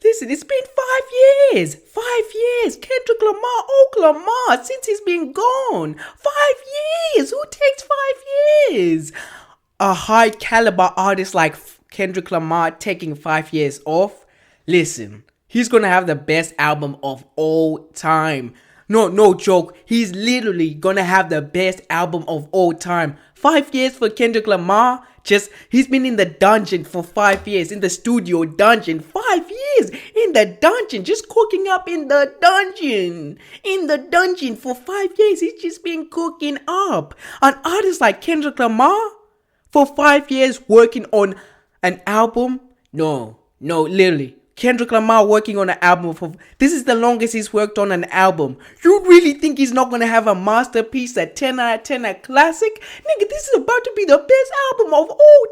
Listen, it's been 5 years. 5 years. Kendrick Lamar, oh Lamar, since he's been gone. 5 years. Who takes 5 years? A high caliber artist like Kendrick Lamar taking 5 years off. Listen, he's gonna have the best album of all time. No joke. He's literally gonna have the best album of all time. 5 years for Kendrick Lamar. He's been in the dungeon for 5 years. In the studio dungeon. 5 years in the dungeon. Just cooking up in the dungeon. In the dungeon for 5 years. He's just been cooking up. An artist like Kendrick Lamar for 5 years working on an album? No, literally. Kendrick Lamar working on an album for... This is the longest he's worked on an album. You really think he's not going to have a masterpiece, a 10 out of 10, a classic? Nigga, this is about to be the best album of all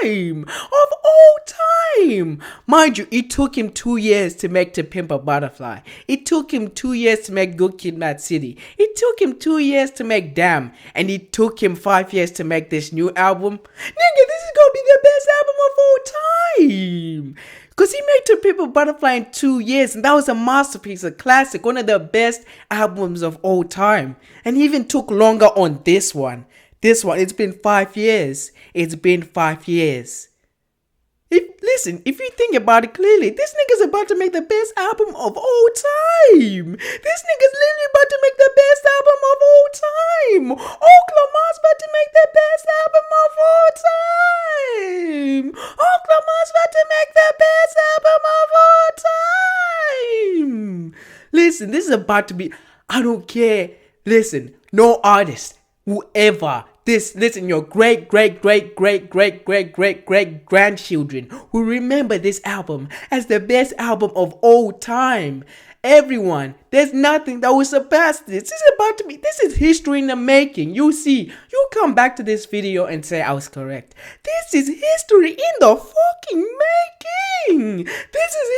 time. Of all time. Mind you, it took him 2 years to make To Pimp a Butterfly. It took him 2 years to make Good Kid, Mad City. It took him 2 years to make Damn. And it took him 5 years to make this new album. Nigga, this is going to be the best album of all time. Because he made To Pimp a Butterfly in 2 years, and that was a masterpiece, a classic, one of the best albums of all time. And he even took longer on this one. It's been 5 years. It's been 5 years. Listen, if you think about it clearly, this nigga's about to make the best album of all time. This nigga's literally about to make the best album of all time. Lamar's about to make the best album of all time. Lamar's about to make the best album of all time. Listen, this is about to be... I don't care. Listen, no artist, whoever... Listen, your great grandchildren will remember this album as the best album of all time. Everyone, there's nothing that will surpass this. This is history in the making. You see, you come back to this video and say I was correct. This is history in the fucking making. This is